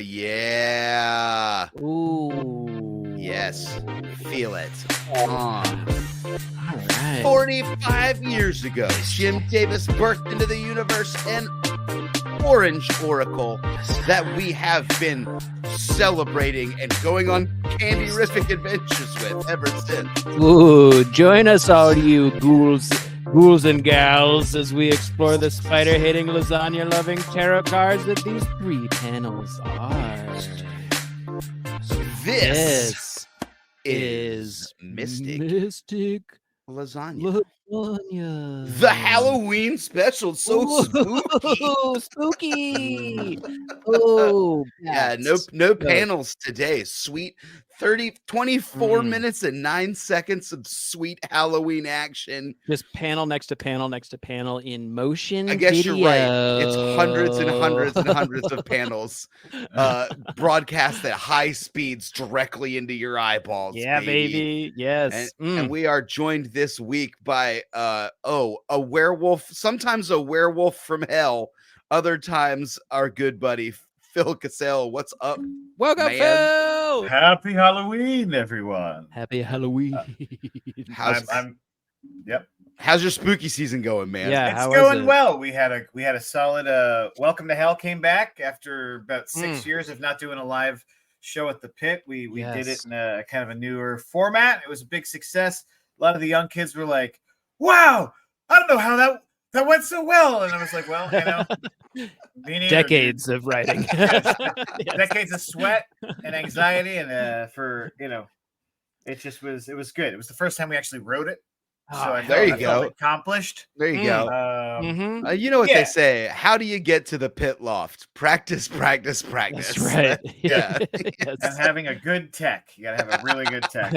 Yeah. Ooh. Yes. Feel it. All right. 45 years ago, Jim Davis birthed into the universe an orange oracle that we have been celebrating and going on candy-rific adventures with ever since. Ooh, join us, all you ghouls and gals, as we explore the spider-hating, lasagna-loving tarot cards that these 3 panels are. This is Mystic Lasagna. The Halloween special. So spooky. Oh, yeah, no panels today. Sweet 24 minutes and 9 seconds of sweet Halloween action. Just panel next to panel next to panel in motion. I guess video. You're right. It's hundreds and hundreds and hundreds of panels broadcast at high speeds directly into your eyeballs. Yeah, baby. Yes. And we are joined this week by a werewolf, sometimes a werewolf from hell, other times our good buddy Phil Casale. What's up? Welcome, man? Phil. Happy Halloween, everyone. Happy Halloween. Yep. How's your spooky season going, man? Yeah, it's going well. We had a solid Welcome to Hell came back after about 6 years of not doing a live show at the Pit. We did it in a kind of a newer format. It was a big success. A lot of the young kids were like, "Wow, I don't know how that went so well." And I was like, "Well, decades of writing, decades of sweat and anxiety, and it was good. It was the first time we actually wrote it. So I felt accomplished. There you go. You know what they say? How do you get to the pit loft? Practice. That's right. Yeah. Yes. And having a good tech. You gotta have a really good tech.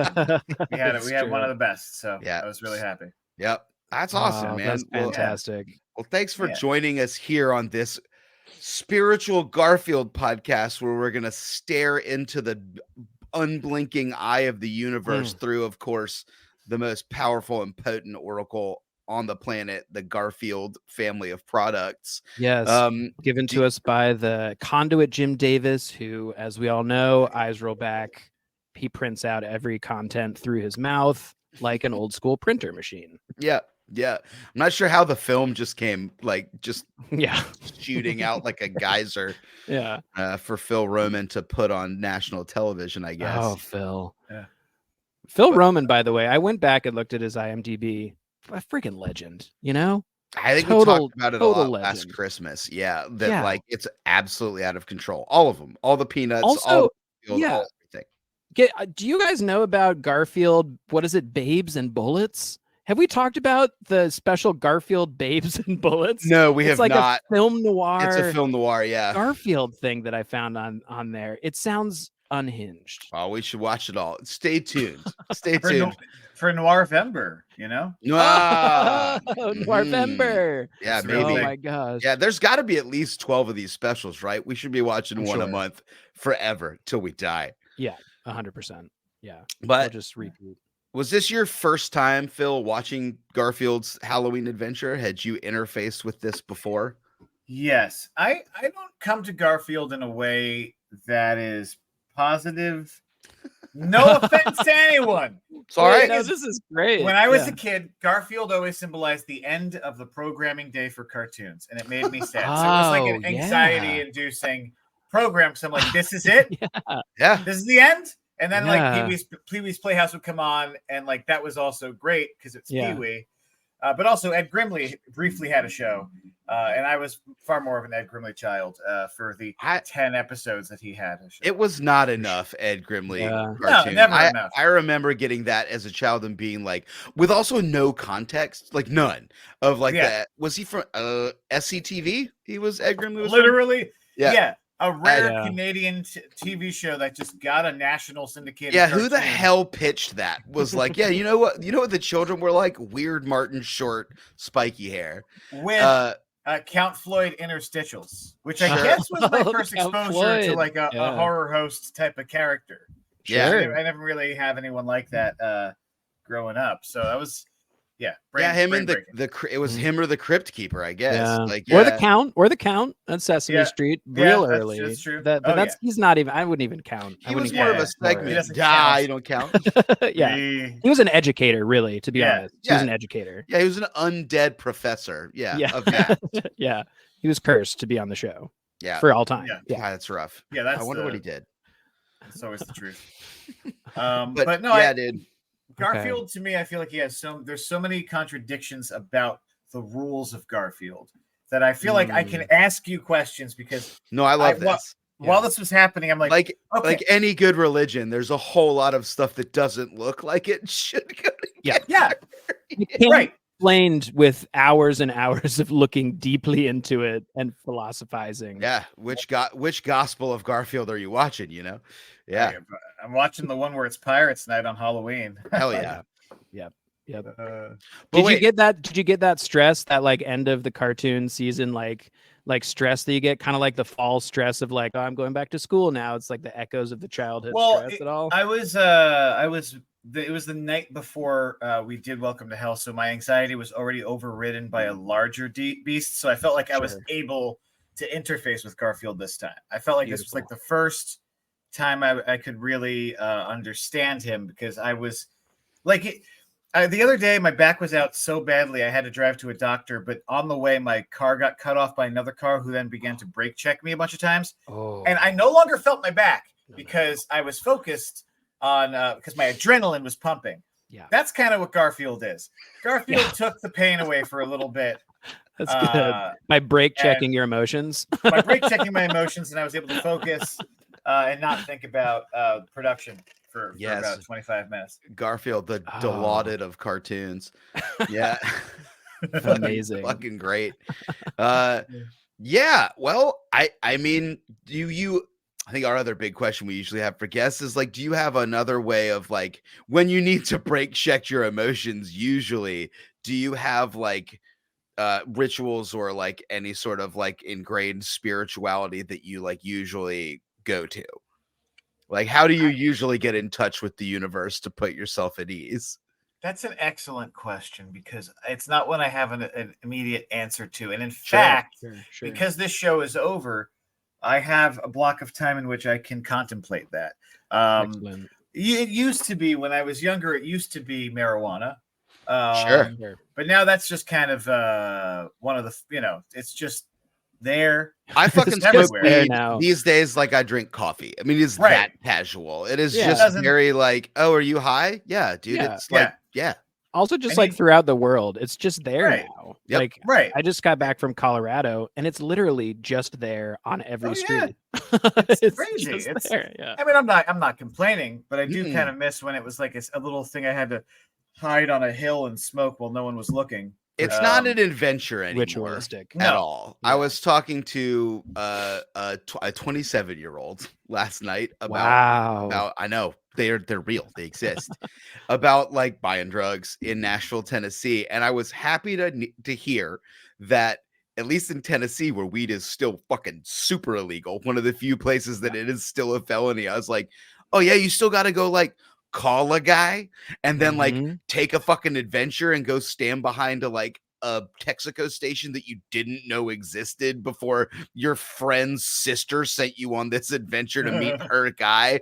We had one of the best. So yeah, I was really happy. Yep. That's awesome, man. That's fantastic. Well, thanks for joining us here on this spiritual Garfield podcast, where we're gonna stare into the unblinking eye of the universe through, of course, the most powerful and potent oracle on the planet, the Garfield family of products. Yes, given to us by the conduit Jim Davis, who, as we all know, eyes roll back. He prints out every content through his mouth like an old school printer machine. Yeah. I'm not sure how the film just came, shooting out like a geyser. For Phil Roman to put on national television, I guess. Oh, Phil. Yeah. Phil Roman, by the way, I went back and looked at his IMDb. A freaking legend, you know? I think we talked about it a lot last Christmas. Yeah, it's absolutely out of control. All of them, all the peanuts, also, everything. Do you guys know about Garfield? What is it, Babes and Bullets? Have we talked about the special Garfield Babes and Bullets? No, we have not. A film noir. It's a film noir, yeah. Garfield thing that I found on there. It sounds unhinged. Oh, we should watch it all. Stay tuned. Stay tuned for Noirvember. Noirvember. Yeah, it's maybe. Oh my gosh. Yeah, there's got to be at least 12 of these specials, right? We should be watching one a month forever till we die. Yeah, 100%. Yeah, but we'll just repeat. Was this your first time, Phil, watching Garfield's Halloween Adventure? Had you interfaced with this before? Yes. I don't come to Garfield in a way that is positive. No offense to anyone. Sorry. No, this is great. When I was a kid, Garfield always symbolized the end of the programming day for cartoons, and it made me sad. So it was like an anxiety-inducing program. So I'm like, this is it? Yeah. This is the end? And then Pee-wee's Playhouse would come on, and that was also great because it's Pee-wee. But also Ed Grimley briefly had a show, and I was far more of an Ed Grimley child for the 10 episodes that he had. It was not enough Ed Grimley cartoon. No, never enough. I remember getting that as a child and being like, with also no context, like none of that. Was he from SCTV? He was Ed Grimley. Was literally, yeah. A rare Canadian TV show that just got a national syndicated. Yeah, who the hell pitched that? Was like, you know what the children were like? Weird Martin Short, spiky hair. With Count Floyd interstitials, which I guess was my first exposure to a horror host type of character. Yeah. I never really have anyone like that growing up. So him and it was him or the Crypt Keeper, I guess. Or the Count on Sesame Street, real early. That's true. He's not even. I wouldn't even count. He was more of a segment. You don't count. He was an educator, really. To be honest, he was an educator. Yeah, he was an undead professor. Of that. He was cursed to be on the show. Yeah, for all time. Yeah, that's rough. Yeah, I wonder what he did. That's always the truth. But no, dude. Garfield, to me, I feel like there's so many contradictions about the rules of Garfield that I feel like I can ask you questions because I love this. While this was happening, I'm like any good religion, there's a whole lot of stuff that doesn't look like it should go together. Right. Explained with hours and hours of looking deeply into it and philosophizing. Yeah, which gospel of Garfield are you watching? Yeah, I'm watching the one where it's Pirates Night on Halloween. Hell yeah. Yep. Did you get that? Did you get that stress? That like end of the cartoon season, like stress that you get, kind of like the fall stress of like, oh, I'm going back to school now. It's like the echoes of the childhood stress at all. It was the night before we did Welcome to Hell, so my anxiety was already overridden by a larger beast. So I felt like I was able to interface with Garfield this time. I felt like this was like the first time I could really understand him because I was like the other day my back was out so badly I had to drive to a doctor, but on the way my car got cut off by another car who then began to brake check me a bunch of times. And I no longer felt my back because I was focused on because my adrenaline was pumping. That's kind of what Garfield is. Garfield took the pain away for a little bit. That's good. By brake checking your emotions. By brake checking my emotions, and I was able to focus and not think about production for about 25 minutes. Garfield, the lauded of cartoons. Yeah. Amazing. Fucking great. Yeah. Well, I mean, I think our other big question we usually have for guests is like, do you have another way of like, when you need to brake check your emotions, usually, do you have like rituals or like any sort of like ingrained spirituality that you like usually go to? Like, how do you usually get in touch with the universe to put yourself at ease? That's an excellent question because it's not one I have an immediate answer to. And in fact, because this show is over, I have a block of time in which I can contemplate that. It used to be when I was younger, it used to be marijuana. Sure. But now that's just kind of one of the, it's just there. I fucking smoke weed now. These days like I drink coffee. I mean, it's that casual. It is just very like, oh, are you high? Yeah, dude. It's like, Also, just like throughout the world, it's just there now. Yep. Like, I just got back from Colorado, and it's literally just there on every street. It's crazy. It's there. Yeah. I mean, I'm not complaining, but I do kind of miss when it was like a little thing I had to hide on a hill and smoke while no one was looking. It's not an adventure anymore, ritualistic at all. Yeah. I was talking to a 27-year-old last night about I know they're real, they exist, about like buying drugs in Nashville, Tennessee, and I was happy to hear that at least in Tennessee, where weed is still fucking super illegal, one of the few places that it is still a felony. I was like, oh yeah, you still got to go like call a guy and then like take a fucking adventure and go stand behind a Texaco station that you didn't know existed before your friend's sister sent you on this adventure to meet her guy.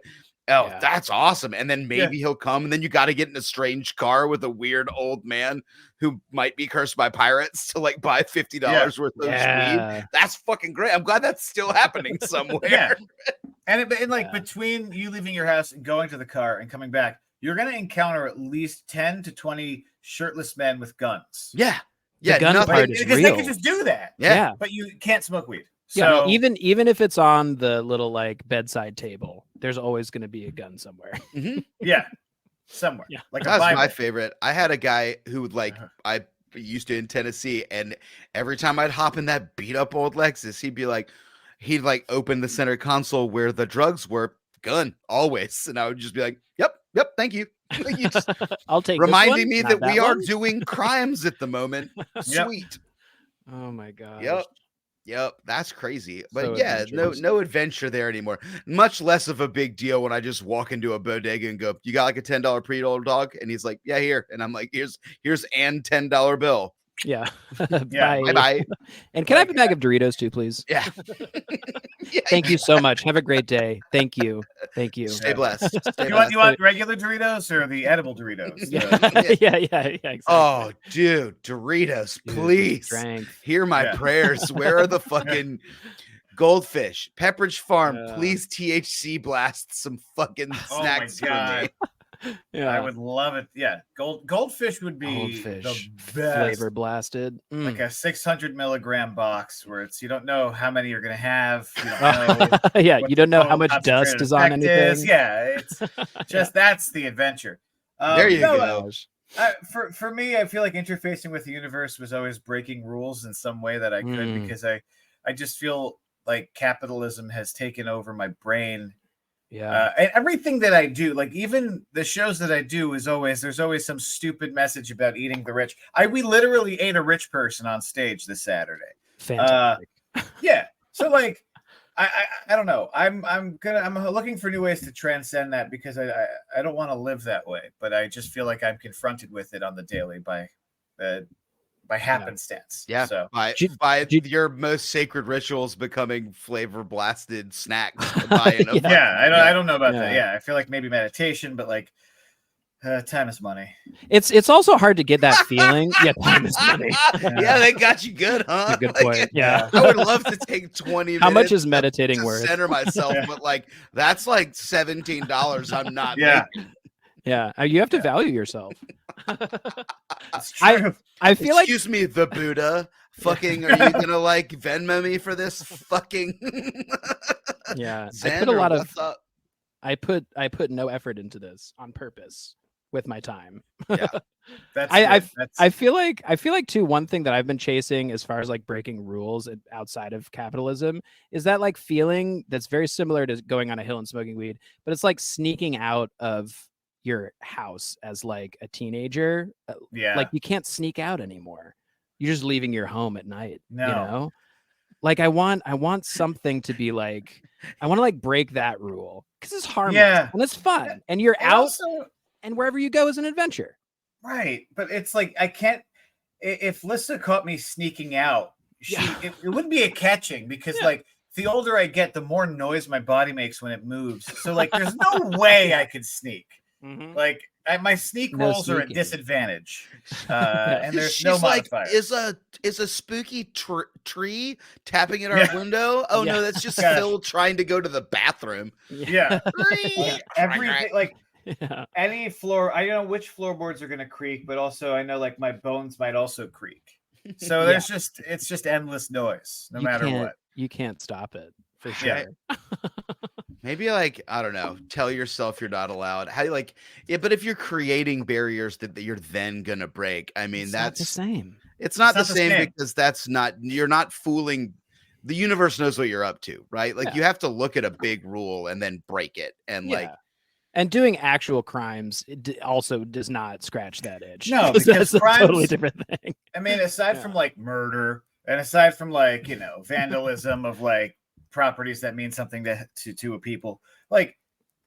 Oh, that's awesome. And then maybe he'll come and then you got to get in a strange car with a weird old man who might be cursed by pirates to like buy $50 worth of weed. That's fucking great. I'm glad that's still happening somewhere. And between you leaving your house and going to the car and coming back, you're going to encounter at least 10 to 20 shirtless men with guns. Yeah. The gun part is because real. they can just do that. Yeah. But you can't smoke weed. So even if it's on the little like bedside table, there's always going to be a gun somewhere. Yeah. Somewhere. Yeah. Like that's my favorite. I had a guy who like I used to in Tennessee, and every time I'd hop in that beat up old Lexus, he'd like open the center console where the drugs were, gun always, and I would just be like, yep, thank you. You just I'll take reminding me that we are doing crimes at the moment. Sweet. Oh my god. Yep. Yep, that's crazy. But So yeah, adventurous. no adventure there anymore. Much less of a big deal when I just walk into a bodega and go, "You got like a $10 pre-old dog?" And he's like, "Yeah, here." And I'm like, "Here's an $10 bill. Yeah. Yeah. Bye. Bye." And can I have a bag of Doritos too, please? Yeah. Yeah, Thank you so much. Have a great day. Thank you. Thank you. Stay blessed. Stay You blessed. want regular Doritos or the edible Doritos? Yeah, exactly. Oh, dude, Doritos, Dude, please strength. hear my Yeah. prayers. Where are the fucking Goldfish? Pepperidge Farm, Yeah. please THC blast some fucking Oh my snacks for God. me. Yeah. I would love it. Yeah, goldfish would be Goldfish the best. flavor blasted. Like a 600 milligram box where you don't know how many you're gonna have. You don't know. Yeah, what you don't know the how much concentrated dust is on effect anything. is. Yeah, it's just that's the adventure. There you no, go. For me, I feel like interfacing with the universe was always breaking rules in some way that I could because I just feel like capitalism has taken over my brain. Yeah. And everything that I do, like even the shows that I do, there's always some stupid message about eating the rich. We literally ate a rich person on stage this Saturday. Fantastic. Yeah. So like, I don't know. I'm looking for new ways to transcend that because I don't want to live that way, but I just feel like I'm confronted with it on the daily by happenstance. Yeah, So by your most sacred rituals becoming flavor blasted snacks. Yeah. I don't know about that. Yeah. Yeah, I feel like maybe meditation, but like time is money. It's also hard to get that feeling. Yeah, time is money. Yeah, they got you good, huh? That's a good point. Yeah. I would love to take 20 minutes. How much is meditating to worth? center myself, but like that's like $17 I'm not Yeah. making. Yeah, you have to value yourself. It's true. I feel like Excuse me, the Buddha. Fucking, are you gonna like Venmo me for this fucking? yeah, Zen I put a or lot of what's up? I put no effort into this on purpose with my time. Yeah. I feel like too, one thing that I've been chasing as far as like breaking rules outside of capitalism is that like feeling that's very similar to going on a hill and smoking weed, but it's like sneaking out of your house as like a teenager. Yeah. Like you can't sneak out anymore. You're just leaving your home at night. No. You know? Like I want something to be like, I want to like break that rule because it's harmless and it's fun and you're out also, and wherever you go is an adventure. Right. But it's like, I can't, if Lissa caught me sneaking out, it wouldn't be a catching because like the older I get, the more noise my body makes when it moves. So like, there's no way I could sneak. Mm-hmm. Like my sneak rolls are a disadvantage, and there's She's no like, modifier. is a spooky tree tapping at our window? Oh no, that's just Phil trying to go to the bathroom. Yeah, everything like any floor. I don't know which floorboards are gonna creak, but also I know like my bones might also creak. So there's it's just endless noise, no matter what. You can't stop it for sure. Maybe like, I don't know, tell yourself you're not allowed. How like, but if you're creating barriers that you're then gonna break, I mean, that's not the same. It's not the same because you're not fooling. The universe knows what you're up to, right? Like you have to look at a big rule and then break it, and and doing actual crimes also does not scratch that itch. No, because that's crimes, a totally different thing. I mean, aside from like murder and aside from like vandalism of like properties that mean something to a people, like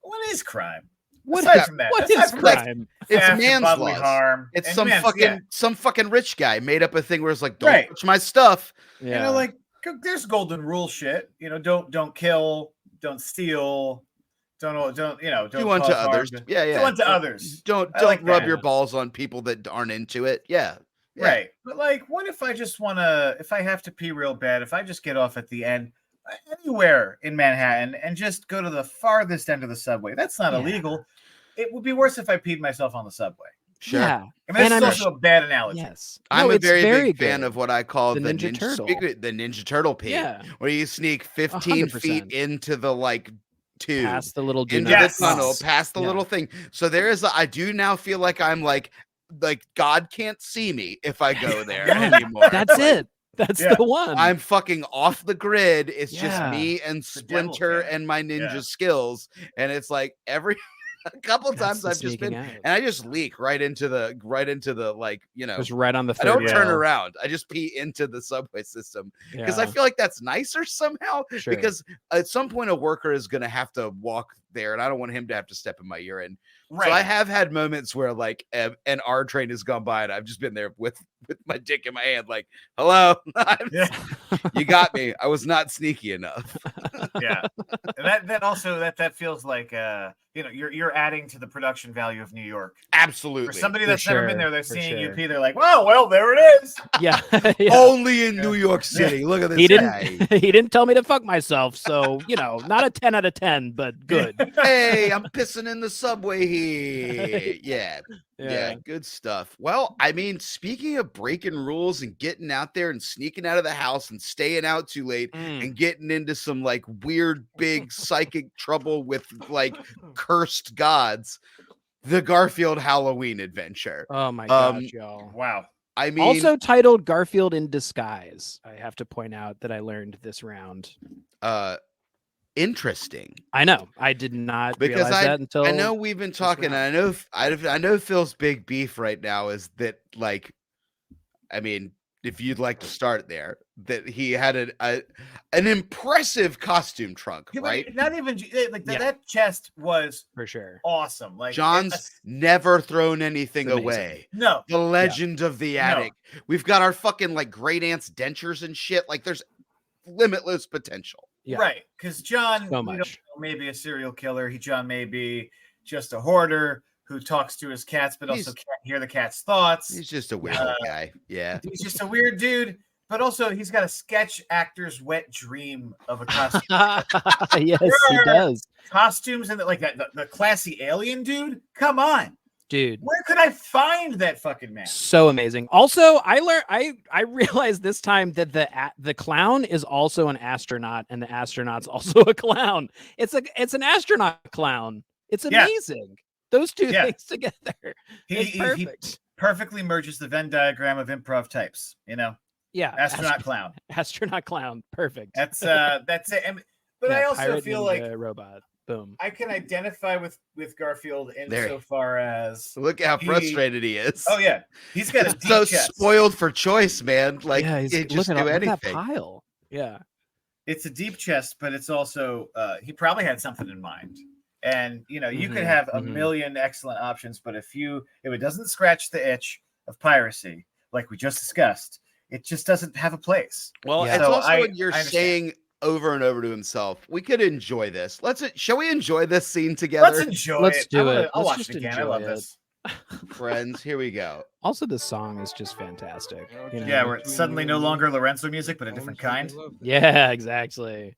what is crime? Aside from that, what is crime? It's manslaughter. Harm. It's some fucking rich guy made up a thing where it's like, don't touch my stuff. Yeah. Like there's golden rule shit. Don't kill, don't steal, don't do unto others. Do unto others. Don't rub your balls on people that aren't into it. Yeah. Right. But like, what if I just if I have to pee real bad, if I just get off at the end anywhere in Manhattan and just go to the farthest end of the subway? That's not illegal. It would be worse if I peed myself on the subway. Sure. Yeah. I mean, that's also a bad analogy. Yes. I'm a very big fan of what I call the Ninja Turtle. The Ninja Turtle pee. Yeah. Where you sneak 15 feet into the tube. Past the little into the tunnel, past the little thing. So I do now feel like I'm like God can't see me if I go there anymore. That's it. That's the one. I'm fucking off the grid. It's just me and Splinter and my ninja skills. And it's like A couple That's times the I've just been, sneaking out. and I just leak right into the like, Just right on the I third don't turn rail. around. I just pee into the subway system because I Yeah, feel like that's nicer somehow. sure. Because at some point a worker is going to have to walk there, and I don't want him to have to step in my urine. Right. So I have had moments where like an R train has gone by, and I've just been there with my dick in my hand, like, hello, you got me. I was not sneaky enough. Yeah, and that also that feels like you're adding to the production value of New York. Absolutely. For somebody For that's never been sure, there, they're for seeing sure. you pee. They're like, "Whoa, well, there it is." Yeah, yeah. Only in New York City. Look at this He guy. didn't. He didn't tell me to fuck myself, so not a 10 out of 10, but good. Hey, I'm pissing in the subway here. Yeah, good stuff. Well, I mean, speaking of breaking rules and getting out there and sneaking out of the house and staying out too late and getting into some like weird big psychic trouble with like cursed gods, the Garfield Halloween Adventure. Oh my gosh, y'all! Wow. I mean, Also titled Garfield in Disguise. I have to point out that I learned this round. interesting. I know. I did not Because realize that until I know we've been talking. And I know Phil's big beef right now is that, like, I mean, if you'd like to start there, that he had an impressive costume trunk, right? Not even like that chest was for sure awesome. Like John's never thrown anything amazing. away. No, The Legend of the Attic. We've got our fucking like great aunt's dentures and shit. Like, there's limitless potential. Yeah. Right, because John, So we don't much. know, may be a serial killer. John may be just a hoarder who talks to his cats, but also can't hear the cat's thoughts. He's just a weird guy. Yeah, He's just a weird dude, but also he's got a sketch actor's wet dream of a costume. Yes, he does. Costumes and like that, the classy alien dude. Come on, dude. Where could I find that fucking man? So amazing. Also, I realized this time that the clown is also an astronaut, and the astronaut's also a clown. It's an astronaut clown. It's amazing. Those two things together. It's perfect. He perfectly merges the Venn diagram of improv types. Yeah. Astronaut clown. Astronaut clown. Perfect. That's it. But I also feel like robot. Boom. I can identify with Garfield insofar as look how frustrated he is. Oh yeah, he's got a deep so chest. Spoiled for choice, man. Like he's just do anything. That pile. Yeah, it's a deep chest, but it's also he probably had something in mind. And you could have a million excellent options, but if it doesn't scratch the itch of piracy, like we just discussed, it just doesn't have a place. Well, it's also what you're saying over and over to himself. We could enjoy this. Shall we enjoy this scene together? Let's enjoy it. Let's do it. I'll watch it again. I love this. Friends, here we go. Also, the song is just fantastic. Yeah, where it's suddenly no longer Lorenzo music, but a different kind. Yeah, exactly.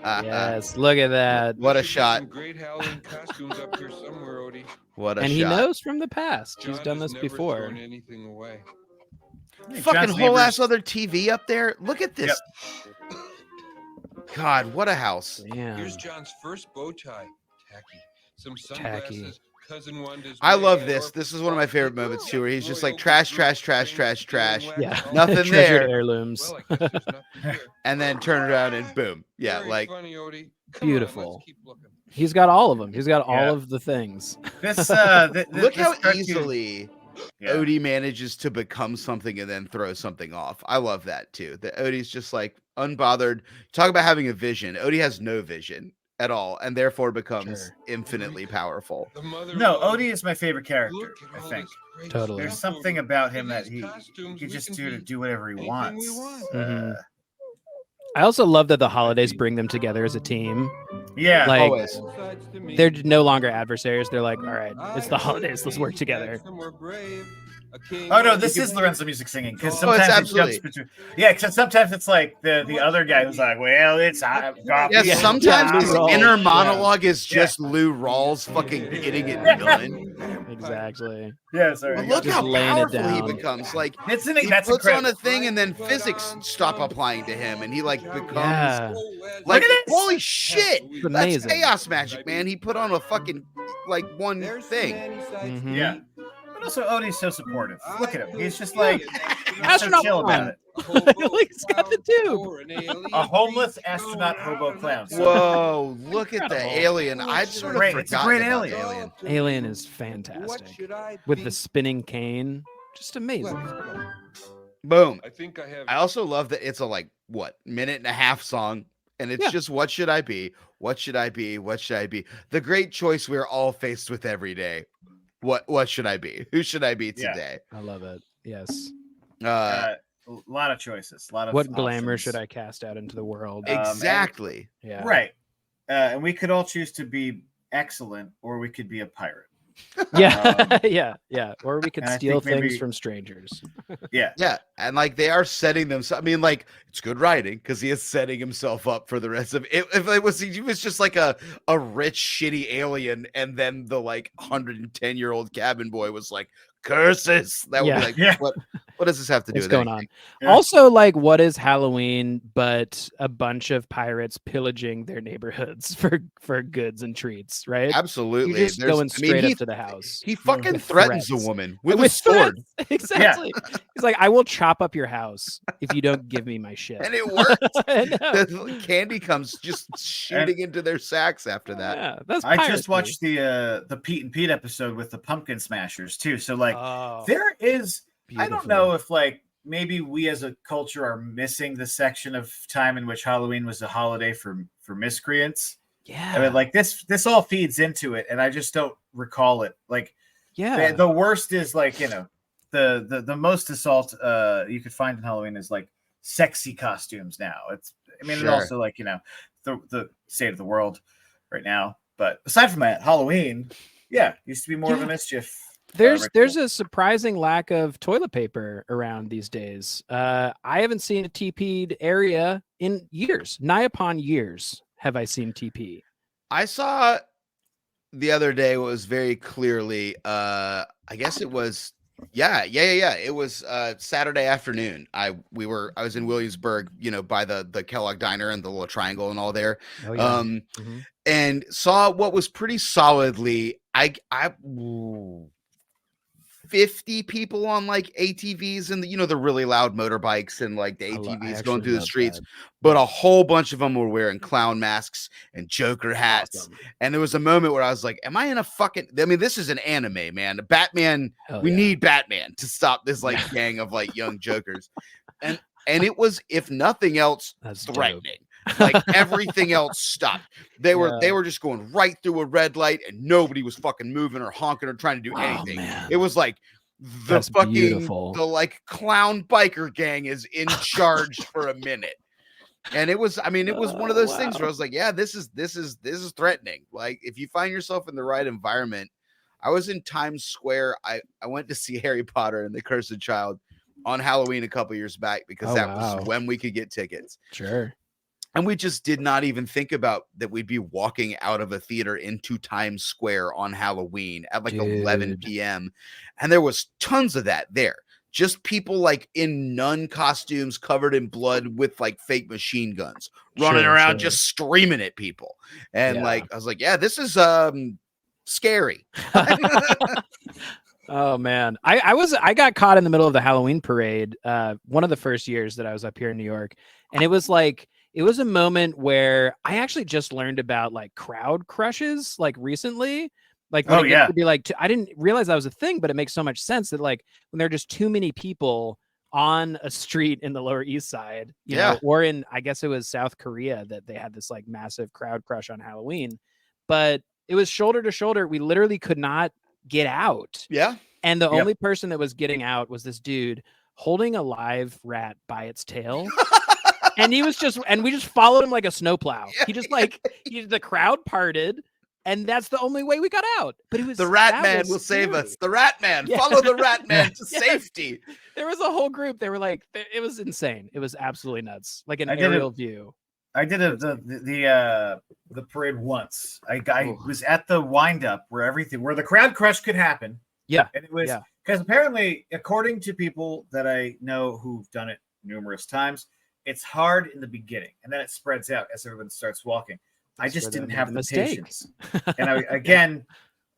Yes, look at that. What a shot. Great Halloween costumes up here somewhere, Odie. What a shot. And he knows from the past. He's done this never before. thrown anything away. Fucking whole ass other TV up there. Look at this. Yep. God, what a house. Yeah. Here's John's first bow tie. Tacky. Some sunglasses. Cousin Wanda's I love this. This is one of my favorite moments too, where he's just like trash. Yeah. Nothing there. Heirlooms. And then turn around and boom. Yeah, like beautiful. He's got all of them. He's got all of the things. This look how easily Odie manages to become something and then throw something off. I love that too. That Odie's just like unbothered. Talk about having a vision. Odie has no vision at all, and therefore becomes infinitely powerful. No, Odie is my favorite character, I think. Totally. There's something about him that he can just do whatever he wants. I also love that the holidays bring them together as a team. Yeah, like, always. They're no longer adversaries. They're like, all right, it's the holidays. Let's work together. Oh no, this is Lorenzo music singing because sometimes it jumps between. Yeah, because sometimes it's like the other guy who's like, well, it's sometimes his inner monologue is just Lou Rawls fucking getting it done. Exactly. Yeah, sorry. But look how powerful he becomes. Like he puts on a thing, and then physics stop applying to him, and he like becomes like holy shit. That's chaos magic, man. He put on a fucking like one thing. Yeah. But also, Odie's so supportive. Look at him. He's just like he's so Astronaut chill clown. about it. Like, he's got the tube. A homeless astronaut hobo clown. So Whoa, look at the Incredible. alien. I'd sort of Great. It's a forgotten great about alien. the alien. Alien is fantastic. With the spinning cane. Just amazing. Boom. I think I have. I also love that it's a minute and a half song, and it's just what should I be? What should I be? What should I be? The great choice we're all faced with every day. What should I be? Who should I be today? I love it. Yes. a lot of choices. A lot of What glamour options. should I cast out into the world? Exactly. Yeah. Right. And we could all choose to be excellent, or we could be a pirate. Yeah. yeah. Or we could and I steal think maybe- things from strangers. Yeah. Yeah, and they are setting themselves. I mean, it's good writing because he is setting himself up for the rest of it. If he was just like a rich, shitty alien, and then the 110-year-old cabin boy was like, curses. That would be like, Yeah. what does this have to do What's with going anything? on? Yeah. Also, what is Halloween but a bunch of pirates pillaging their neighborhoods for goods and treats, right? Absolutely. You're just There's- going straight up to the house. He fucking with threatens threats. a woman with a sword, threats. Exactly. He's like, I will chop up your house if you don't give me my shit. and it works. I know. The candy comes just shooting into their sacks after that. Yeah, that's I piracy. just watched the Pete and Pete episode with the pumpkin smashers too. So Oh, there is I don't beautiful. know if maybe we as a culture are missing the section of time in which Halloween was a holiday for miscreants. Yeah. I mean, this all feeds into it, and I just don't recall it. Yeah. The worst is the most assault you could find in Halloween is sexy costumes now. And Sure. also the state of the world right now. But aside from that, Halloween, used to be more of a mischief. There's ritual. a surprising lack of toilet paper around these days. I haven't seen a TP'd area in years. Nigh upon years have I seen TP. I saw the other day was very clearly I guess it was it was Saturday afternoon. I was in Williamsburg, by the Kellogg Diner and the little triangle and all there. Oh, yeah. And saw what was pretty solidly 50 people on ATVs and the really loud motorbikes and the ATVs going through the streets, but a whole bunch of them were wearing clown masks and Joker hats. Awesome. And there was a moment where I was like, am I in a fucking, this is an anime, man. Batman, we need Batman to stop this gang of young Jokers. And it was, if nothing else, That's threatening. Everything else stopped. They were just going right through a red light, and nobody was fucking moving or honking or trying to do anything. Man. It was the That's fucking beautiful. the clown biker gang is in charge for a minute. And it was one of those things where I was like, yeah, this is threatening. If you find yourself in the right environment. I was in Times Square. I went to see Harry Potter and the Cursed Child on Halloween a couple years back because that was when we could get tickets. Sure. And we just did not even think about that we'd be walking out of a theater into Times Square on Halloween at 11 p.m. And there was tons of that there. Just people in nun costumes covered in blood with fake machine guns running around just screaming at people. And I was like, yeah, this is scary. Oh man. I got caught in the middle of the Halloween parade one of the first years that I was up here in New York. And it was a moment where I actually just learned about crowd crushes recently. When it gets to be I didn't realize that was a thing, but it makes so much sense that when there are just too many people on a street in the Lower East Side, you know, or in, I guess it was South Korea that they had this massive crowd crush on Halloween, but it was shoulder to shoulder. We literally could not get out. Yeah. And the only person that was getting out was this dude holding a live rat by its tail. And we just followed him like a snowplow. He just the crowd parted, and that's the only way we got out. But it was the rat man will save us. The rat man, follow the rat man to safety. There was a whole group. They were it was insane. It was absolutely nuts. Like an aerial view. I did the parade once. I was at the wind up where the crowd crush could happen. Yeah. And it was because apparently, according to people that I know who've done it numerous times, it's hard in the beginning, and then it spreads out as everyone starts walking. I just didn't have the patience. And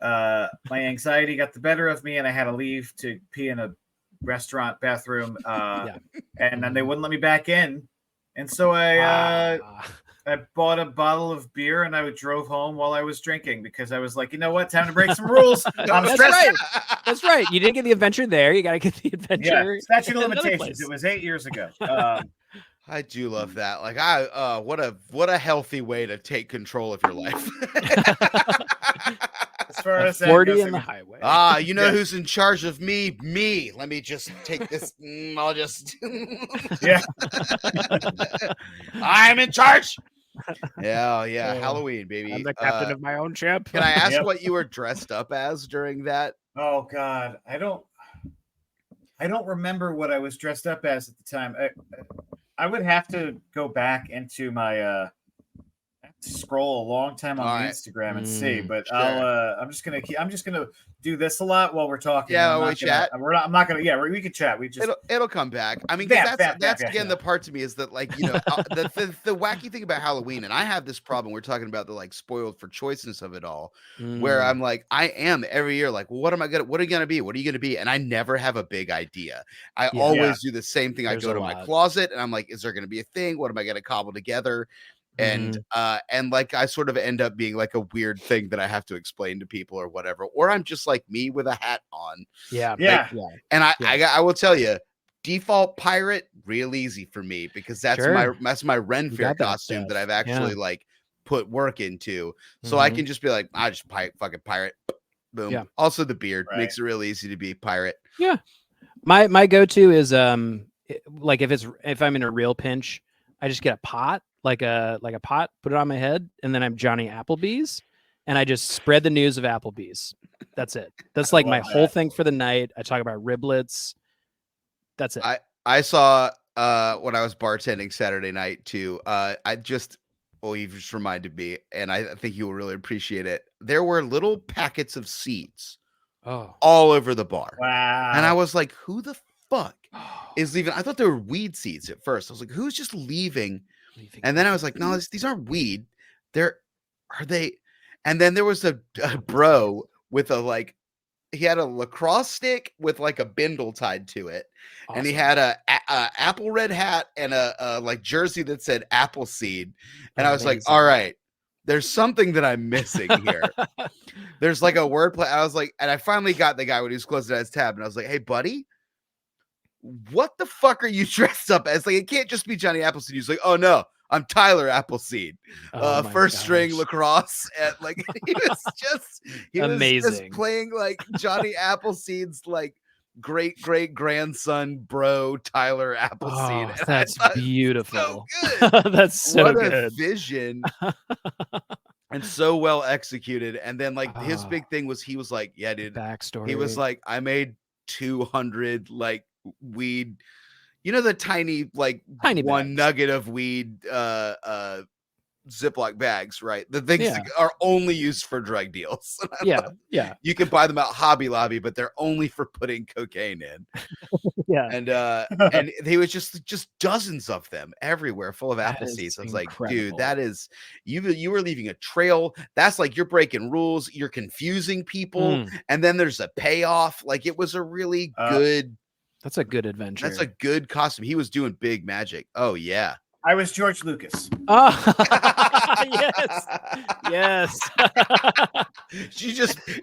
my anxiety got the better of me, and I had to leave to pee in a restaurant bathroom. And then they wouldn't let me back in, and so I bought a bottle of beer and I drove home while I was drinking because I was like, you know what, time to break some rules. I'm That's stressed. right. That's right. You didn't get the adventure there. You got to get the adventure. Yeah, statute of in another limitations. place. It was 8 years ago. I do love that. Like what a healthy way to take control of your life. As far as that 40 goes, on the highway. You know who's in charge of me? Me. Let me just take this. I'll just. yeah. I'm in charge. Yeah. Halloween, baby. I'm the captain of my own ship. Can I ask what you were dressed up as during that? Oh God, I don't remember what I was dressed up as at the time. I would have to go back into my scroll a long time on Instagram and see, but sure. I'm just gonna do this a lot while we're talking. Yeah, we chat. I'm not gonna. Yeah, we can chat. We just it'll come back. I mean, that's again the part to me is that, like, you know, the wacky thing about Halloween, and I have this problem. We're talking about the like spoiled for choiceness of it all, where I'm like, I am every year like, what are you gonna be? What are you gonna be? And I never have a big idea. I always do the same thing. I go to my closet and I'm like, is there gonna be a thing? What am I gonna cobble together? And like I sort of end up being like a weird thing that I have to explain to people or whatever, or I'm just like me with a hat on. And I will tell you, default pirate, real easy for me because that's my Ren Fair costume that I've actually like put work into, so I can just be like, I just fucking pirate, boom. Also the beard makes it real easy to be pirate. My go-to is like if I'm in a real pinch, I just get a pot, like a pot, put it on my head, and then I'm Johnny Applebee's, and I just spread the news of Applebee's. That's it. That's like my whole thing for the night. I talk about riblets. That's it. I saw when I was bartending Saturday night too. You just reminded me, and I think you will really appreciate it. There were little packets of seeds all over the bar. Wow. And I was like, who the fuck is leaving? I thought they were weed seeds at first. I was like, who's just leaving? And then I was like, no, these aren't weed. Are they? And then there was a bro with he had a lacrosse stick with like a bindle tied to it. Awesome. And he had a apple red hat and a like jersey that said Appleseed. And I was like, all right, there's something that I'm missing here. There's like a wordplay. I was like, and I finally got the guy when he was closing out his tab, and I was like, hey, buddy, what the fuck are you dressed up as? Like, it can't just be Johnny Appleseed. He's like, oh no, I'm Tyler Appleseed, first string lacrosse. And like, he was just playing like Johnny Appleseed's like great grandson, bro, Tyler Appleseed. Oh, that's beautiful. So good. That's so what good. A vision. And so well executed. And then like his big thing was, he was like, yeah, dude, backstory. He was like, I made 200 like weed, you know, the tiny one nugget of weed Ziploc bags, right? The things that are only used for drug deals. You can buy them at Hobby Lobby, but they're only for putting cocaine in. And he was just dozens of them everywhere, full of apple seeds. I was like, dude, that is you were leaving a trail. That's like, you're breaking rules, you're confusing people, and then there's a payoff. Like, it was a really good. That's a good adventure. That's a good costume. He was doing big magic. Oh yeah. I was George Lucas. Oh, yes.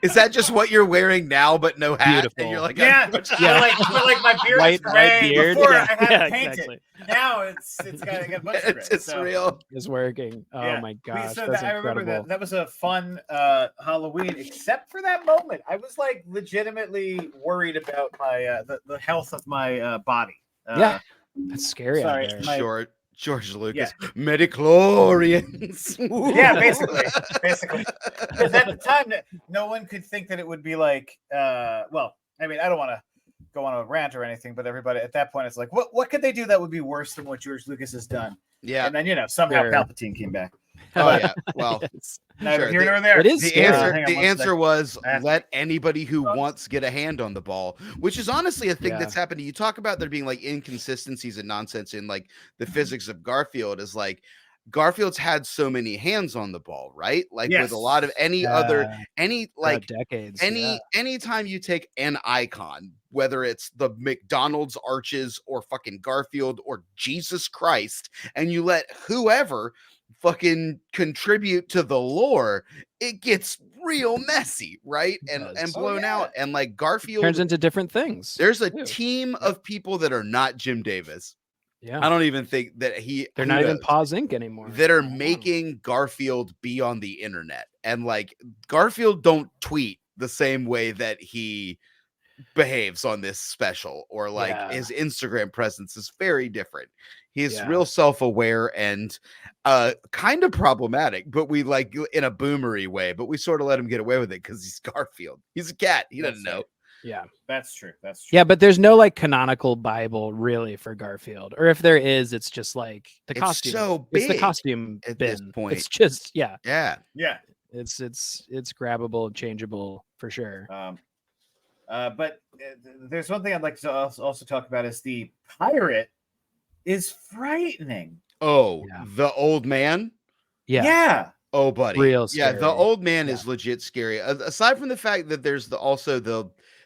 Is that just what you're wearing now, but no hat? Beautiful. And you're like, like my beard is gray. Beard. Before I had it painted. Exactly. Now it's got a bunch of gray. It's real. It's working. Oh my gosh. I remember that was a fun Halloween, except for that moment. I was like legitimately worried about my the health of my body. That's scary. Sorry, George Lucas, midichlorians. Yeah, basically. Because at the time, no one could think that it would be like, well, I mean, I don't want to go on a rant or anything, but everybody at that point, it's like, what could they do that would be worse than what George Lucas has done? Yeah. And then, somehow Palpatine came back. Oh, yeah. Well, neither here nor there. It is the answer was let anybody who wants get a hand on the ball, which is honestly a thing that's happening. You talk about there being like inconsistencies and nonsense in like the physics of Garfield, is like, Garfield's had so many hands on the ball, right? Like with a lot of any throughout decades. anytime you take an icon, whether it's the McDonald's arches or fucking Garfield or Jesus Christ, and you let whoever fucking contribute to the lore, it gets real messy, right? And blown out. And like Garfield turns into different things. There's a team of people that are not Jim Davis. Yeah. I don't even think that they're not even Paws Inc. anymore. That are making Garfield be on the internet. And like Garfield don't tweet the same way that he behaves on this special, or like his Instagram presence is very different. He's real self-aware and kind of problematic, but we like in a boomery way, but we sort of let him get away with it because he's Garfield. He's a cat. He doesn't know. Yeah, that's true. Yeah, but there's no like canonical Bible really for Garfield, or if there is, it's just like the costume. So big it's the costume at bin. this point. It's just yeah. It's grabbable and changeable for sure. But there's one thing I'd like to also talk about is the pirate is frightening. Oh, the old man. Yeah. Oh, buddy. Real scary. Yeah, the old man is legit scary. Aside from the fact that there's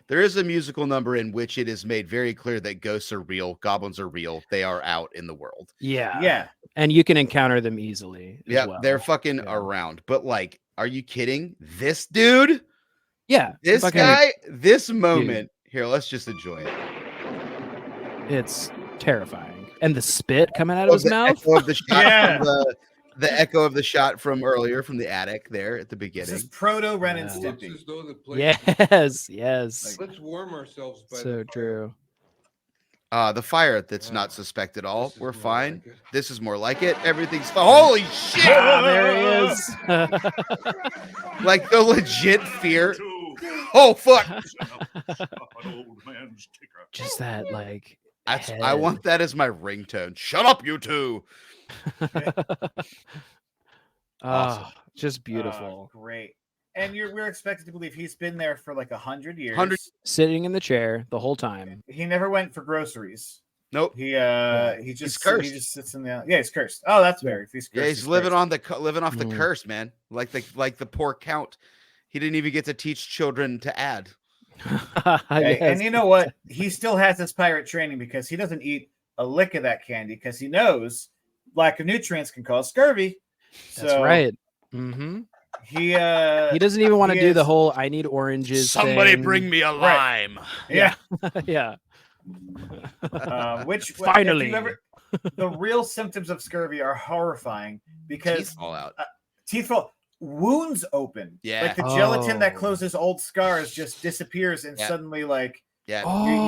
there is a musical number in which it is made very clear that ghosts are real, goblins are real, they are out in the world. Yeah. And you can encounter them easily. Yeah, well. they're fucking around. But like, are you kidding? This dude? Yeah. This guy, this moment. Here, let's just enjoy it. It's terrifying. And the spit coming out of his mouth. Echo of the shot the echo of the shot from earlier from the attic there at the beginning. This is proto Ren and Stimpy. Yes. Let's warm ourselves by so true. The fire that's not suspect at all. We're fine. This is more like it. Everything's fine. Holy shit! There he is. Like the legit fear. Oh fuck! Just that like. I want that as my ringtone. Shut up, you two. Awesome. Just beautiful. Great. And we're expected to believe he's been there for like 100 years. Sitting in the chair the whole time. He never went for groceries. Nope. He just cursed. He just sits in the he's cursed. Oh, that's very. He's cursed. Yeah, he's living off the curse, man. Like the poor count. He didn't even get to teach children to add. And you know what? He still has his pirate training because he doesn't eat a lick of that candy because he knows lack of nutrients can cause scurvy. That's right. Mm-hmm. He doesn't even want to do the whole I need oranges. Somebody thing. bring me a lime. Right. Yeah. Which finally the real symptoms of scurvy are horrifying because teeth fall out. Teeth fall. Wounds open. Yeah. Like the gelatin that closes old scars just disappears and suddenly like you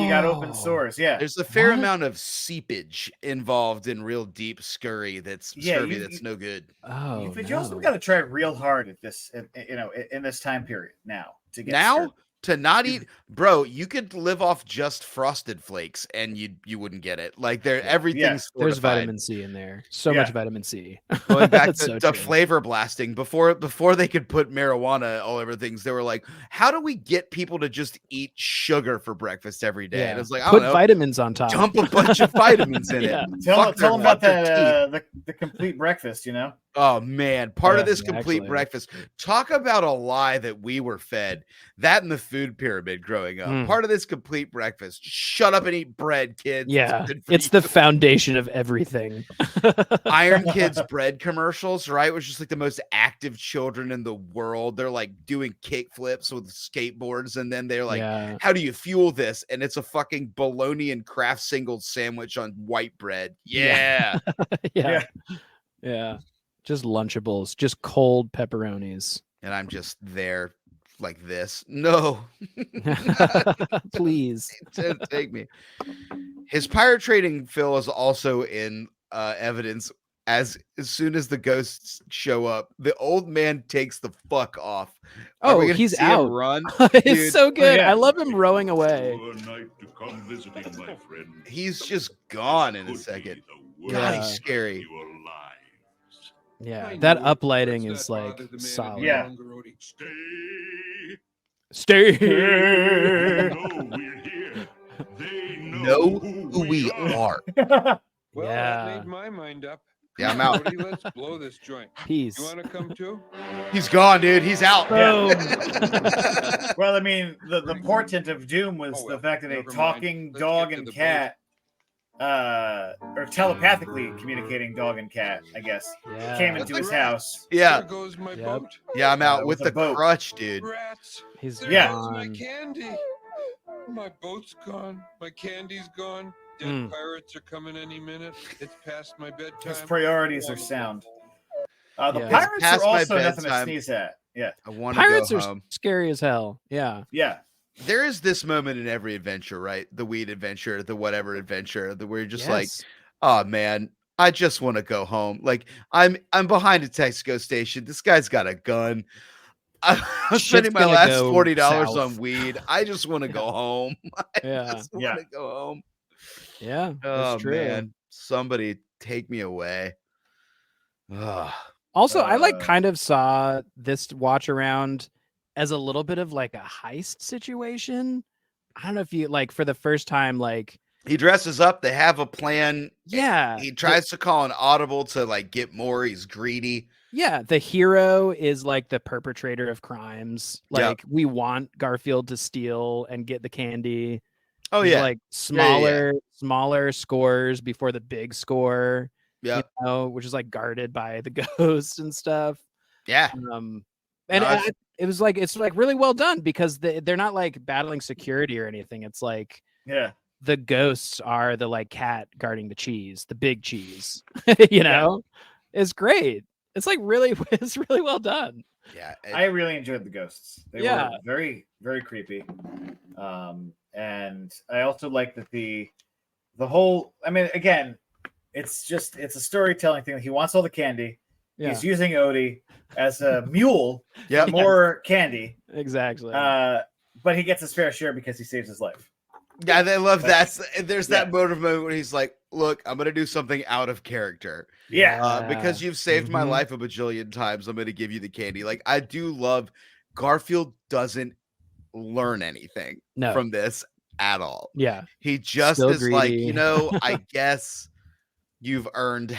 got open sores. Yeah. There's a fair amount of seepage involved in real deep scurvy that's no good. You also got to try real hard at this, in this time period now to get scurvy. To not eat, bro, you could live off just Frosted Flakes and you wouldn't get it. Like everything's there's vitamin C in there. So much vitamin C. Going back to flavor blasting, before they could put marijuana all over things, they were like, how do we get people to just eat sugar for breakfast every day? And it's like, put vitamins on top. Dump a bunch of vitamins in it. Tell them about the complete breakfast, Oh man, part of this complete breakfast. Talk about a lie that we were fed. That and the food pyramid growing up. Part of this complete breakfast. Shut up and eat bread, kids. Yeah, it's the foundation of everything. Iron Kids bread commercials, right? Was just like the most active children in the world. They're like doing kick flips with skateboards, and then they're like, "How do you fuel this?" And it's a fucking bologna and Kraft singles sandwich on white bread. Yeah. Yeah. Just Lunchables, just cold pepperonis. And I'm just there like this. No. Please. Take me. His pirate trading, Phil, is also in evidence as soon as the ghosts show up. The old man takes the fuck off. Oh, he's out. Run? It's so good. I love him rowing away. He's just gone in a second. God, he's scary. Yeah, that uplighting is like solid. Yeah. Stay here. Know who we are. Well, I made my mind up. Yeah, I'm out. Cody, let's blow this joint. Peace. You want to come too? He's gone, dude. He's out. Boom. Well, I mean, the Pretty portent of doom was Oh, the well, fact that a never mind. talking Let's dog get to and the boat. cat, or telepathically communicating dog and cat, I guess, came Yeah. into his house. Yeah. There goes my Yep. boat. Yeah, I'm out with with a the boat. crutch, dude. Rats. He's There Yeah. goes my gone. candy. My boat's gone. My candy's gone. Dead Mm. pirates are coming any minute. It's past my bedtime. His priorities I are wanna go sound. home. The Yeah. pirates It's past are my also nothing to bedtime. sneeze at. Yeah, I want to Pirates go are home. scary as hell. Yeah. yeah, There is this moment in every adventure, right? The weed adventure, the whatever adventure, where you're just like, Yes. oh man, I just want to go home. Like I'm behind a Texaco station. This guy's got a gun. I'm Shit's spending my gonna last go $40 south. on weed. I just want to go home. I Yeah. just Yeah. want to go home. Yeah. Oh That's true. man, somebody take me away. Ugh. Also, I like Uh, kind of saw this watch around as a little bit of like a heist situation. I don't know if you like for the first time, like, He dresses up. They have a plan. yeah, He tries to call an audible to like get more. He's greedy. yeah, the hero is like the perpetrator of crimes. Yeah. Like we want Garfield to steal and get the candy. Oh There's, yeah, like yeah. smaller scores before the big score. yeah, You know, which is like guarded by the ghost and stuff. yeah. And No, it's- it's like really well done because they're not like battling security or anything. It's like yeah. the ghosts are the like cat guarding the cheese, the big cheese. You know, it's great. It's like it's really well done. Yeah, I really enjoyed the ghosts. They Yeah. were very, very creepy. And I also like that the whole. I mean, again, it's a storytelling thing. He wants all the candy. Yeah, He's using Odie as a mule Yep. for more candy. exactly. But he gets his fair share because he saves his life. Yeah, they love that. There's that Yeah. motive moment where he's like, "Look, I'm gonna do something out of character Yeah. because you've saved my Mhm. life a bajillion times. I'm gonna give you the candy." Like I do love. Garfield doesn't learn anything No. from this at all. Yeah, He just Still is like, greedy. I guess you've earned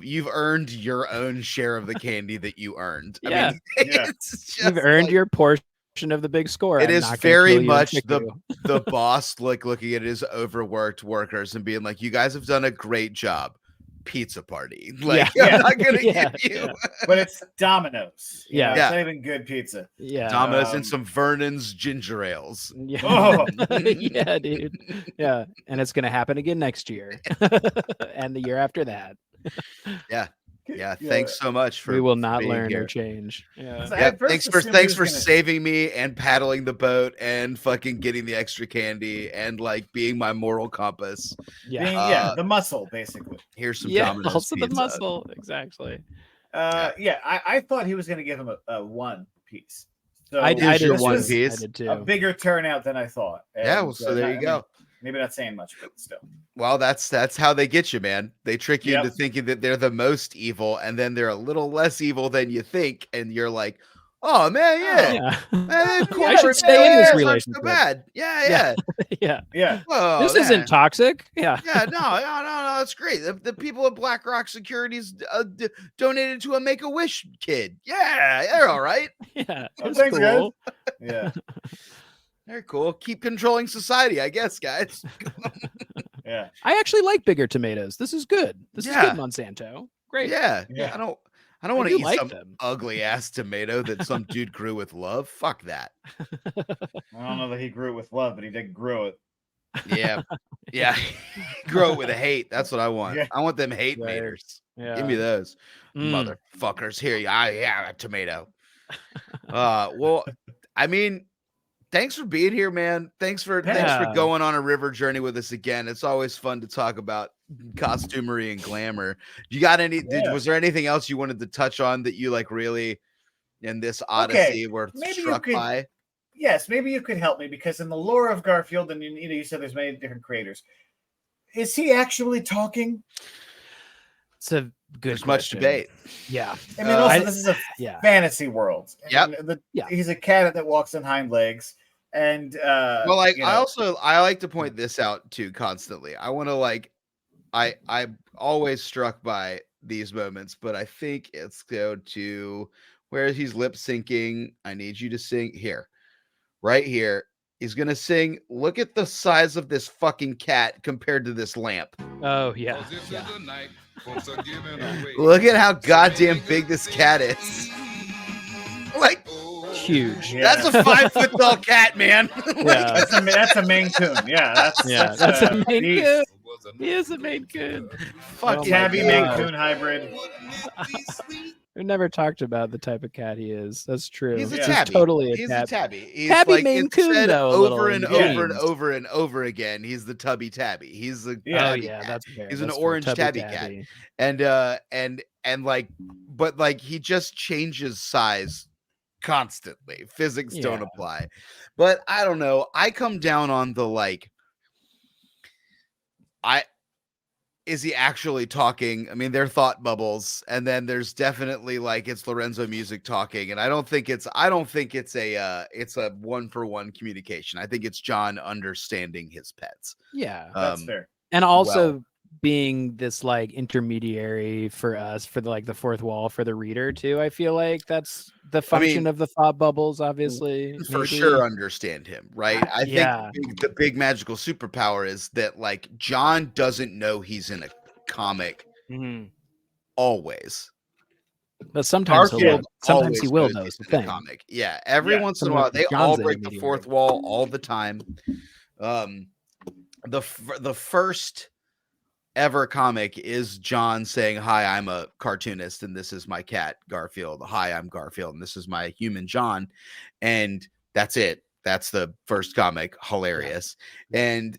you've earned your own share of the candy that you earned. Yeah. I mean, Yeah. it's just you've earned like- your portion of the big score. It I'm is not gonna very kill you and much trick you. the boss like looking at his overworked workers and being like, "You guys have done a great job. Pizza party. Like Yeah. I'm not gonna Yeah, give you yeah. But it's Domino's. You Yeah. know, Yeah. It's not even good pizza. Yeah. Domino's and Um, some Vernon's ginger ales." Yeah. Oh. Yeah, dude. Yeah. And it's going to happen again next year and the year after that. Yeah, thanks so much for We will not being learn here. or change. Yeah. I Yeah, at first thanks for assumed he was gonna- saving me and paddling the boat and fucking getting the extra candy and like being my moral compass. Yeah. being, the muscle, basically. Here's some Yeah. Domino's Also the pizza. muscle. Exactly. I thought he was going to give him a one piece. So I Here's did your this one was piece. I did a too. bigger turnout than I thought. Yeah, And, well, so there you go. Maybe not saying much, but still. Well, that's how they get you, man. They trick you into Yep. thinking that they're the most evil, and then they're a little less evil than you think, and you're like, "Oh man, yeah, Yeah. man, I corporate should stay in this affairs aren't relationship. So bad, yeah, Yeah. yeah. Yeah. Yeah. Whoa, This yeah. isn't toxic. Yeah. Yeah, no, it's great. The people at BlackRock Securities donated to a Make-A-Wish kid. Yeah, they're all right. Yeah. Oh, It's thanks, guys. cool. Yeah. They're cool. Keep controlling society, I guess, guys. Yeah. I actually like bigger tomatoes. This is good. This is Yeah. good, Monsanto. Great. Yeah, Yeah. I don't want to do eat like some them. ugly ass tomato that some dude grew with love. Fuck that. I don't know that he grew it with love, but he did grow it. Yeah, yeah. Grow it with a hate. That's what I want. Yeah. I want them hate Right. maters. Yeah. Give me those Mm. motherfuckers. Here, yeah, a tomato. Well, I mean, thanks for being here, man. Thanks for Yeah. going on a river journey with us again. It's always fun to talk about costumery and glamour. You got was there anything else you wanted to touch on that you like really in this odyssey were maybe you struck could- by? Yes, maybe you could help me because in the lore of Garfield, and you said there's many different creators. Is he actually talking? It's a good There's much question. debate. Yeah. I mean, also I- this is a Yeah. fantasy world. Yep. And Yeah. He's a cat that walks on hind legs, and Well, like you I know, like to point this out too constantly. I want to I'm always struck by these moments, but I think it's go to where he's lip syncing. I need you to sing here, right here. He's gonna sing. Look at the size of this fucking cat compared to this lamp. Oh yeah. Look at how goddamn big this cat is. Like, Huge. Yeah. that's a 5 foot tall cat, man. Yeah. That's a Maine Coon. Yeah, That's a Maine beast. Coon. He is a Maine Coon. Fucking Tabby my Maine God. Coon hybrid. We never talked about the type of cat he is. That's true. He's a Yeah. tabby. Totally a He's cat. a tabby. He's Tabby like Maine it's Coon, said though, a over little and in over and games. over and over again. He's the tubby tabby. He's a Yeah. Oh tabby yeah, cat. that's fair. He's an That's fair. orange Tubby tabby cat. And like, but like he just changes size constantly. Physics don't Yeah. apply. But I don't know. I come down on the like. Is he actually talking? I mean, they're thought bubbles, and then there's definitely like it's Lorenzo Music talking, and I don't think it's a 1-for-1 communication. I think it's John understanding his pets. Yeah. That's fair. And also being this like intermediary for us for the fourth wall for the reader too. I feel like that's the function of the thought bubbles, obviously. For maybe. sure understand him, right? I Yeah. think the big magical superpower is that like John doesn't know he's in a comic Mhm. always. But sometimes he Garfield will knows though. he's Is the in a thing. comic. Yeah, every Yeah. once in a while they all John's the break the intermediary. fourth wall all the time. The first ever comic is John saying, "Hi, I'm a cartoonist, and this is my cat Garfield. Hi, I'm Garfield, and this is my human John," and that's it. That's the first comic. Hilarious, and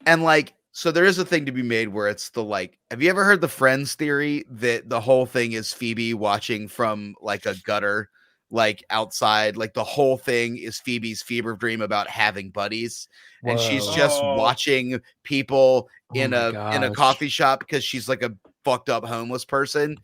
like so there is a thing to be made where it's the like. Have you ever heard the Friends theory that the whole thing is Phoebe watching from like a gutter? Like outside, like the whole thing is Phoebe's fever dream about having buddies, and she's Whoa. just Oh. watching people in my a gosh. coffee shop because she's like a fucked up homeless person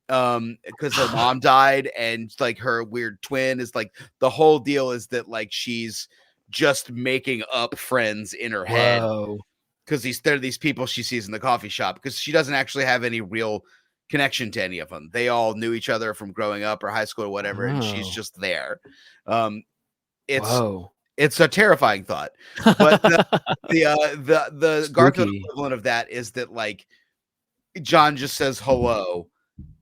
because her mom died, and like her weird twin is like the whole deal is that like she's just making up friends in her head Whoa. because they're these people she sees in the coffee shop because she doesn't actually have any real connection to any of them. They all knew each other from growing up or high school or whatever, and she's Oh. just there. Whoa. It's a terrifying thought, but the Garfield Spooky. equivalent of that is that like John just says hello,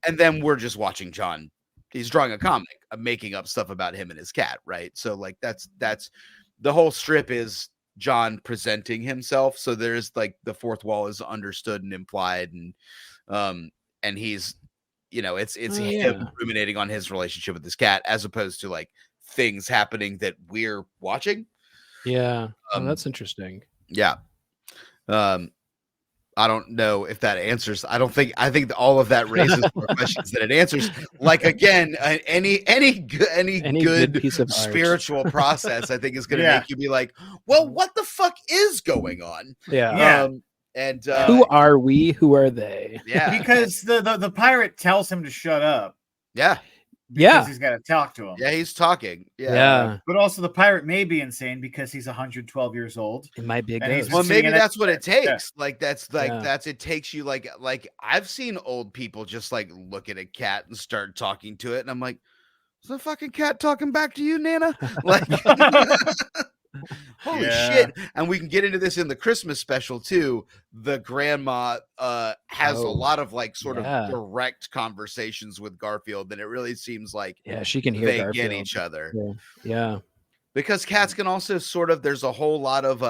and then we're just watching John. He's drawing a comic, making up stuff about him and his cat, right? So like that's the whole strip is John presenting himself. So there's like the fourth wall is understood and implied, and he's, you know, it's him ruminating on his relationship with his cat as opposed to like things happening that we're watching. Yeah. That's interesting. Yeah. I don't know if that answers. I think all of that raises more questions than it answers. Like again, any good piece of art. spiritual process, I think is going to make you be like, well, what the fuck is going on? Yeah. And who are we? Who are they? Yeah, Because the pirate tells him to shut up. Yeah. Because he's got to talk to him. Yeah, he's talking. Yeah. But also the pirate may be insane because he's 112 years old. It might be a And he's ghost. been Well, maybe sitting in that's what it takes. Yeah. Like that's it takes you like I've seen old people just like look at a cat and start talking to it, and I'm like, is the fucking cat talking back to you, Nana? Like, holy shit! And we can get into this in the Christmas special too. The grandma has a lot of like sort of direct conversations with Garfield, and it really seems like she can hear they Garfield. get each other. Yeah. Because cats can also sort of there's a whole lot of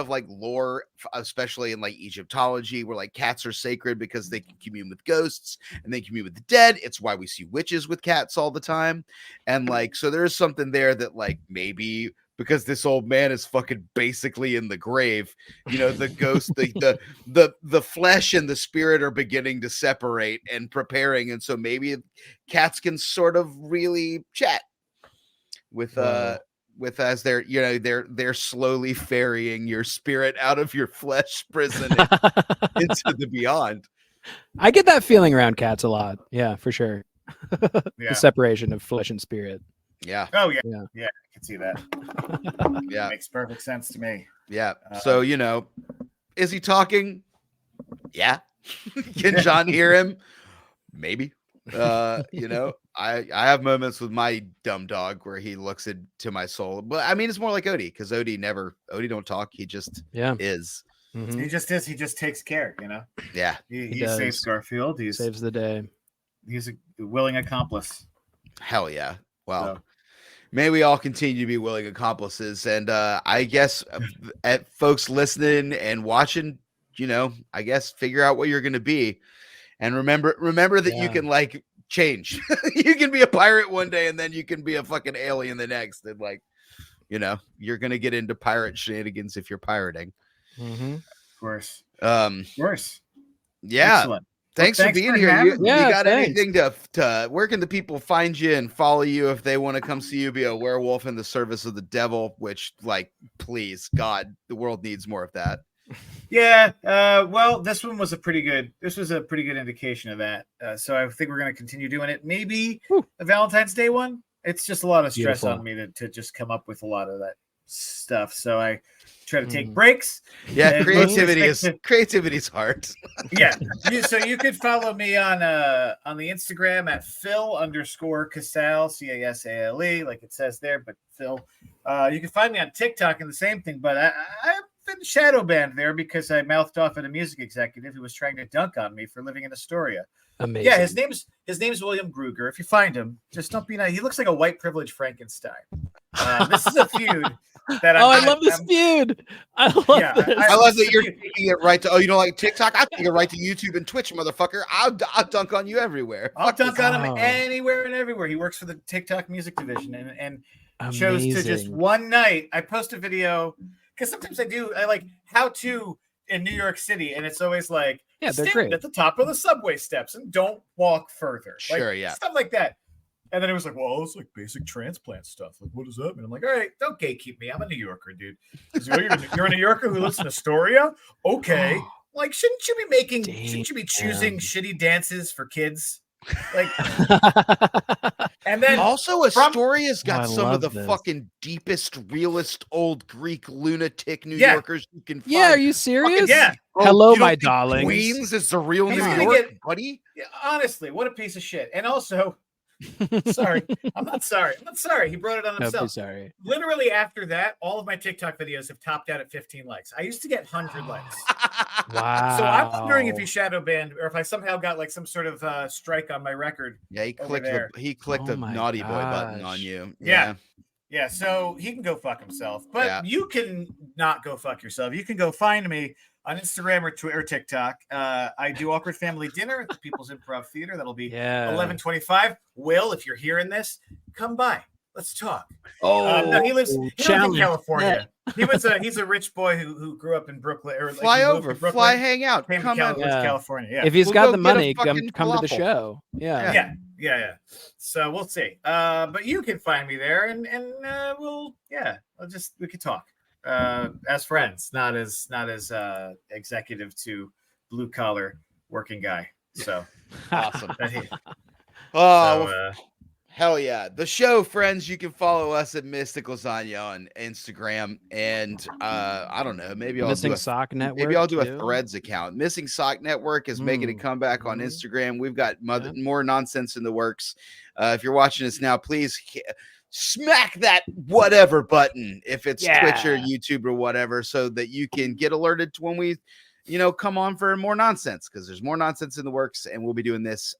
like lore, especially in like Egyptology, where like cats are sacred because they can commune with ghosts and they commune with the dead. It's why we see witches with cats all the time. And like so there's something there that like maybe because this old man is fucking basically in the grave, you know, the ghost, the flesh and the spirit are beginning to separate and preparing. And so maybe cats can sort of really chat with as they're, you know, they're slowly ferrying your spirit out of your flesh prison into the beyond. I get that feeling around cats a lot. Yeah, for sure. The separation of flesh and spirit. Yeah. Oh yeah. Yeah, I can see that. Yeah. Makes perfect sense to me. Yeah. So, you know, is he talking? Yeah. Can John hear him? Maybe. You know, I have moments with my dumb dog where he looks into my soul. But I mean, it's more like Odie, because Odie don't talk. He just is. Mhm. He just is. He just takes care, you know. Yeah. He saves Garfield. He saves the day. He's a willing accomplice. Hell yeah. Well, So. may we all continue to be willing accomplices. And I guess at folks listening and watching, you know, I guess figure out what you're going to be. And remember that you can like change. You can be a pirate one day and then you can be a fucking alien the next. And like, you know, you're going to get into pirate shenanigans if you're pirating. Mm-hmm. Of course. Of course. Yeah. Excellent. Thanks for being here. You got thanks. anything to where can the people find you and follow you if they want to come see you be a werewolf in the service of the devil? Which, like, please, God, the world needs more of that. Yeah. Well, this was a pretty good indication of that. So I think we're going to continue doing it. Maybe a Valentine's Day one. It's just a lot of stress on me to just come up with a lot of that stuff. So I try to take breaks. Yeah, creativity is hard. Yeah. So you could follow me on the Instagram at Phil_Casale, Casale, like it says there, but Phil. You can find me on TikTok and the same thing, but I've been shadow banned there because I mouthed off at a music executive who was trying to dunk on me for living in Astoria. Amazing. Yeah, his name's William Gruger. If you find him, just don't be nice. He looks like a white privileged Frankenstein. This is a feud that I love this feud. I love this. I love that you're taking it right to. Oh, you don't like TikTok? I'll take it right to YouTube and Twitch, motherfucker. I'll dunk on you everywhere. I'll dunk on him anywhere and everywhere. He works for the TikTok music division and chose to just one night. I post a video because sometimes I like how to in New York City, and it's always like stand at the top of the subway steps and don't walk further. Sure, stuff like that. And then it was like, well, it's like basic transplant stuff. Like, what does that mean? I'm like, all right, don't gatekeep me. I'm a New Yorker, dude. You're a New Yorker who lives in Astoria? Okay. Like, shouldn't you be choosing shitty dances for kids? Like, and then also Astoria's got some of the fucking deepest, realest old Greek lunatic New Yorkers you can find. Yeah, are you serious? Yeah. Hello, my darling. Queens is the real New York, buddy. Yeah, honestly, what a piece of shit. And also, I'm not sorry. He brought it on himself. Sorry. Literally after that, all of my TikTok videos have topped out at 15 likes. I used to get 100 likes. Wow. So I'm wondering if he shadow banned or if I somehow got like some sort of strike on my record. Yeah, he clicked the naughty boy button on you. Yeah. So he can go fuck himself, but you can not go fuck yourself. You can go find me on Instagram or Twitter or TikTok. I do Awkward Family Dinner at the People's Improv Theater. That'll be 11:25. Will, if you're hearing this, come by. Let's talk. No, he lives in California. Yeah. He's a rich boy who grew up in Brooklyn. Or fly over, fly, hang out, come to California. Yeah. If he's got the money, come to the show. Yeah. So we'll see. But you can find me there, and we could talk as friends, not as executive to blue collar working guy. So awesome. So, hell yeah. The show, friends, you can follow us at Mystic Lasagna on Instagram. And I don't know, maybe I'll do a Threads account. Missing Sock Network is making a comeback on Instagram. We've got more nonsense in the works. If you're watching us now, please smack that whatever button if it's Twitch or YouTube or whatever, so that you can get alerted to when we come on for more nonsense, because there's more nonsense in the works, and we'll be doing this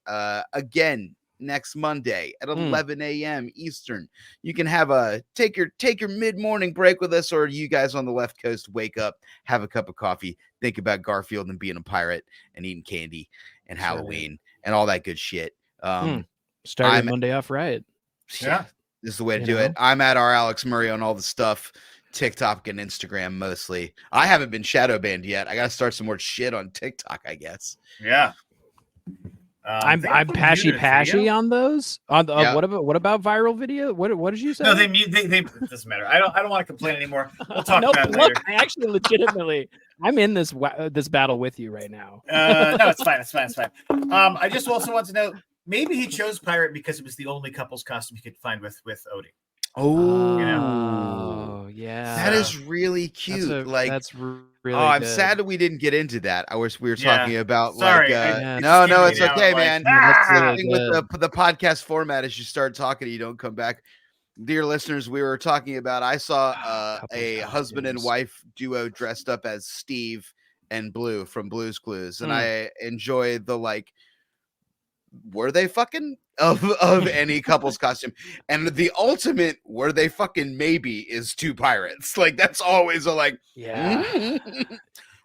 again next Monday at 11 a.m. Eastern. You can have take your mid-morning break with us, or you guys on the left coast wake up, have a cup of coffee, think about Garfield and being a pirate and eating candy and Halloween and all that good shit. Starting Monday off right. Yeah. This is the way to do it. I'm at our Alex Murray on all the stuff, TikTok and Instagram mostly. I haven't been shadow banned yet. I got to start some more shit on TikTok, I guess. Yeah. I'm pashy on those. What about viral video? What did you say? No, they it doesn't matter. I don't want to complain anymore. We'll talk about it later. I actually legitimately, I'm in this battle with you right now. No, it's fine. I just also want to know, maybe he chose pirate because it was the only couple's costume he could find with Odie. Oh, yeah. That is really cute. That's Really I'm good. sad that we didn't get into that. I wish we were Yeah. talking about Sorry, no, it's skipping okay, out, man. That's The really thing good. with the podcast format is you start talking, you don't come back. Dear listeners, we were talking about. I saw Couples a husband and costumes. wife duo dressed up as Steve and Blue from Blue's Clues, and Mm. I enjoy the were they fucking of any couple's costume, and the ultimate were they fucking maybe is two pirates. Like that's always a Yeah.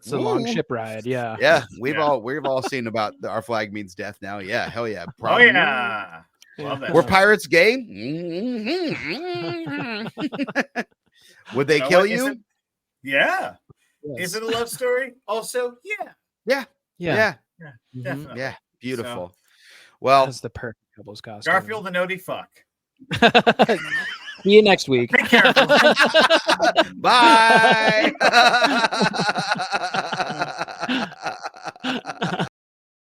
It's a long Woo. ship ride. Yeah. Yeah, we've all seen about Our Flag Means Death now. Yeah, hell yeah. Oh yeah. Love that Were shit. pirates gay? Would they kill What, you? Yeah. Yes. Is it a love story? Also, yeah. Yeah. Mhm. Definitely. Yeah. Beautiful. So, Well, That's the perfect couples costume. Garfield the Nody fuck. See you next week. Take care. bye.